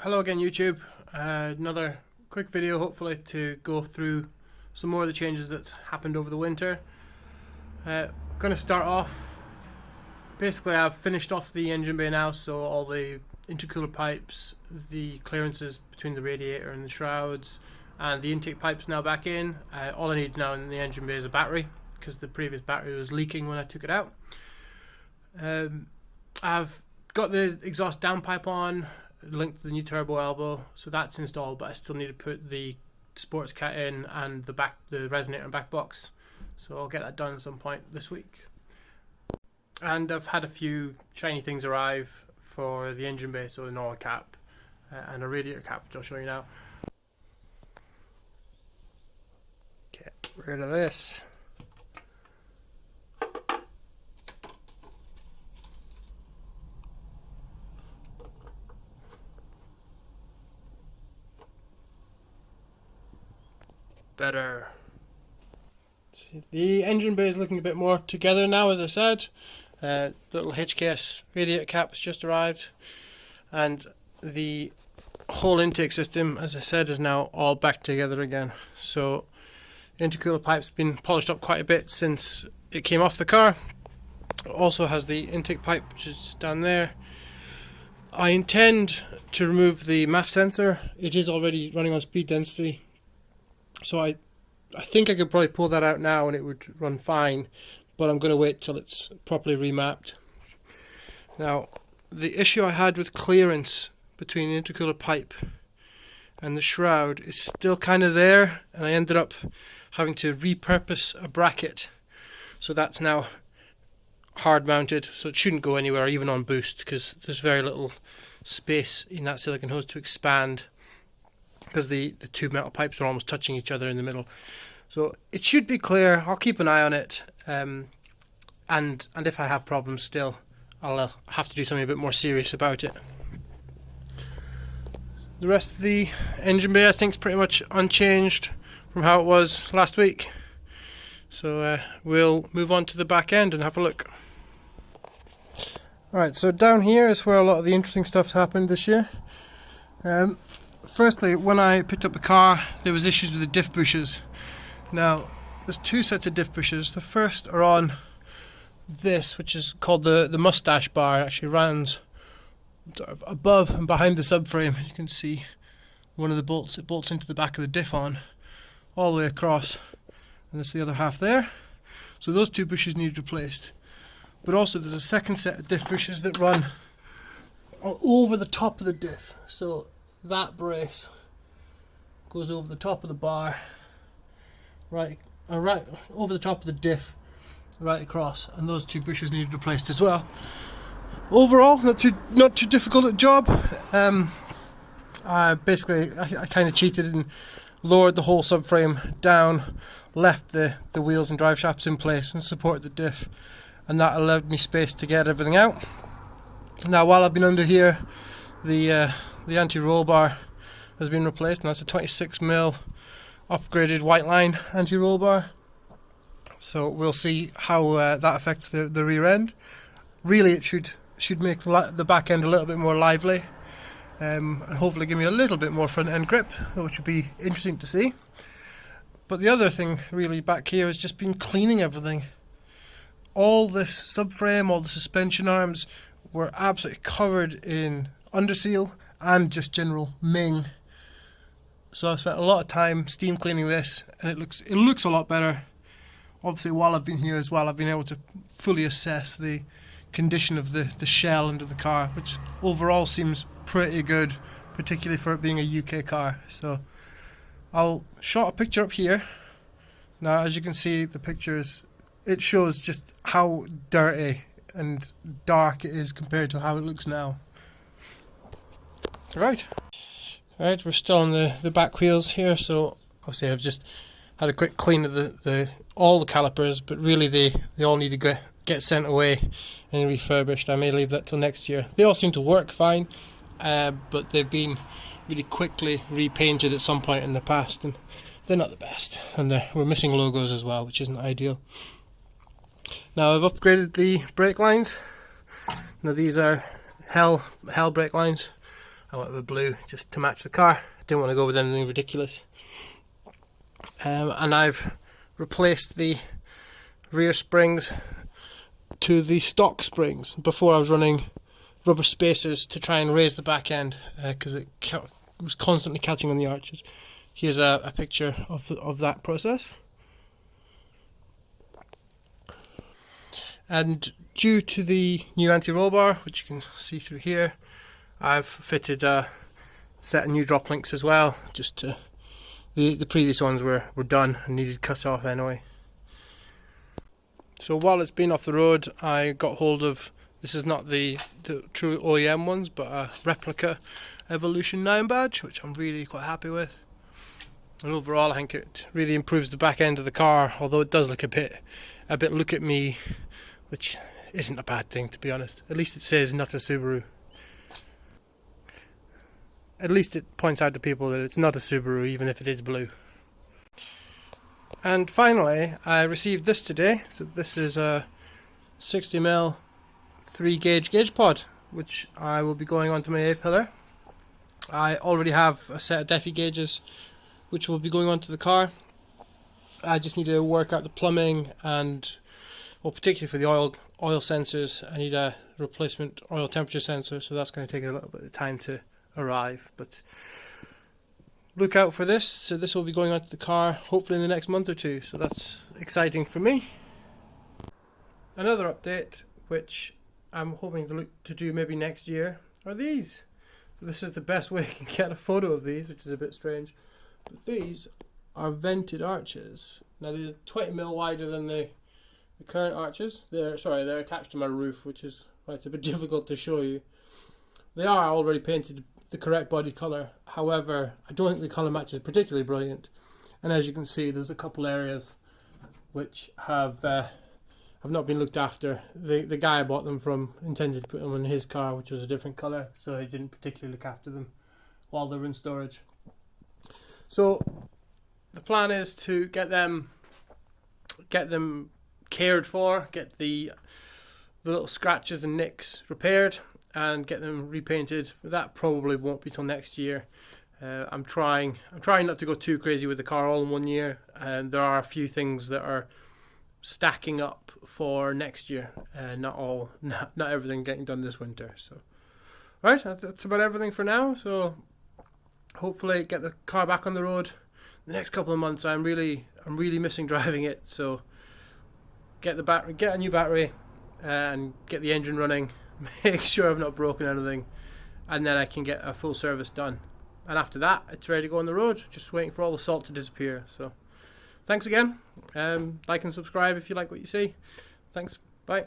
Hello again YouTube, another quick video hopefully to go through some more of the changes that's happened over the winter. Going to start off, basically I've finished off the engine bay now, so all the intercooler pipes, the clearances between the radiator and the shrouds, and the intake pipes now back in. All I need now in the engine bay is a battery, because the previous battery was leaking when I took it out. I've got the exhaust downpipe on, linked to the new turbo elbow, so that's installed, but I still need to put the sports cat in and the resonator and back box, so I'll get that done at some point this week. And I've had a few shiny things arrive for the engine bay, so an oil cap and a radiator cap, which I'll show you now. Get rid of this. Better. See, the engine bay is looking a bit more together now, as I said. Little HKS radiator cap has just arrived, and the whole intake system, as I said, is now all back together again. So intercooler pipe's been polished up quite a bit since it came off the car. It also has the intake pipe, which is down there. I intend to remove the MAF sensor. It is already running on speed density, so I think I could probably pull that out now and it would run fine, but I'm going to wait till it's properly remapped. Now, the issue I had with clearance between the intercooler pipe and the shroud is still kind of there, and I ended up having to repurpose a bracket. So that's now hard mounted, so it shouldn't go anywhere, even on boost, because there's very little space in that silicone hose to expand, because the two metal pipes are almost touching each other in the middle. So it should be clear. I'll keep an eye on it, and if I have problems still, I'll have to do something a bit more serious about it. The rest of the engine bay I think is pretty much unchanged from how it was last week. So we'll move on to the back end and have a look. Alright, so down here is where a lot of the interesting stuff happened this year. Firstly, when I picked up the car, there was issues with the diff bushes. Now, there's two sets of diff bushes. The first are on this, which is called the mustache bar. It actually runs sort of above and behind the subframe. You can see one of the bolts. It bolts into the back of the diff on, all the way across. And there's the other half there. So those two bushes need replaced. But also there's a second set of diff bushes that run over the top of the diff. So that brace goes over the top of the bar, right over the top of the diff, right across, and those two bushes need replaced as well. Overall, not too difficult a job. Basically, I kind of cheated and lowered the whole subframe down, left the wheels and drive shafts in place, and supported the diff, and that allowed me space to get everything out. Now, while I've been under here, the anti-roll bar has been replaced, and that's a 26mm upgraded whiteline anti-roll bar. So we'll see how that affects the rear end. Really, it should make the back end a little bit more lively, and hopefully give me a little bit more front end grip, which would be interesting to see. But the other thing really back here has just been cleaning everything. All this subframe, all the suspension arms were absolutely covered in underseal and just general ming. So I've spent a lot of time steam cleaning this, and it looks a lot better. Obviously, while I've been here as well, I've been able to fully assess the condition of the shell under the car, which overall seems pretty good, particularly for it being a UK car. So I'll shot a picture up here. Now, as you can see, the pictures, it shows just how dirty and dark it is compared to how it looks now. Right, we're still on the back wheels here, so obviously I've just had a quick clean of all the calipers, but really they all need to get sent away and refurbished. I may leave that till next year. They all seem to work fine, but they've been really quickly repainted at some point in the past, and they're not the best, and we're missing logos as well, which isn't ideal. Now I've upgraded the brake lines. Now these are hell brake lines. I went with blue just to match the car. I didn't want to go with anything ridiculous. And I've replaced the rear springs to the stock springs. Before I was running rubber spacers to try and raise the back end because it was constantly catching on the arches. Here's a picture of that process. And due to the new anti-roll bar, which you can see through here, I've fitted a set of new drop links as well. Just to, the previous ones were done and needed cut off anyway. So while it's been off the road, I got hold of, this is not the true OEM ones, but a replica Evolution 9 badge, which I'm really quite happy with. And overall, I think it really improves the back end of the car, although it does look a bit look at me, which isn't a bad thing, to be honest. At least it says not a Subaru. At least it points out to people that it's not a Subaru, even if it is blue. And finally, I received this today. So this is a 60mm 3-gauge gauge pod, which I will be going onto my A-pillar. I already have a set of Defi gauges, which will be going onto the car. I just need to work out the plumbing and, well, particularly for the oil sensors, I need a replacement oil temperature sensor, so that's going to take a little bit of time to arrive. But look out for this. So this will be going onto the car hopefully in the next month or two, so that's exciting for me. Another update, which I'm hoping to do maybe next year, are these. So this is the best way I can get a photo of these, which is a bit strange. But these are vented arches. Now these are 20mm wider than the current arches. They're attached to my roof, which is why it's a bit difficult to show you. They are already painted the correct body colour. However, I don't think the colour match is particularly brilliant. And as you can see, there's a couple areas which have not been looked after. The guy I bought them from intended to put them in his car, which was a different colour, so he didn't particularly look after them while they were in storage. So the plan is to get them cared for, get the little scratches and nicks repaired, and get them repainted. That probably won't be till next year. I'm trying not to go too crazy with the car all in one year, and there are a few things that are stacking up for next year. Not everything getting done this winter. So, right, that's about everything for now. So, hopefully, get the car back on the road. The next couple of months, I'm really missing driving it. So, get a new battery, and get the engine running. Make sure I've not broken anything, and then I can get a full service done. And after that, it's ready to go on the road. Just waiting for all the salt to disappear. So, thanks again. Like and subscribe if you like what you see. Thanks. Bye.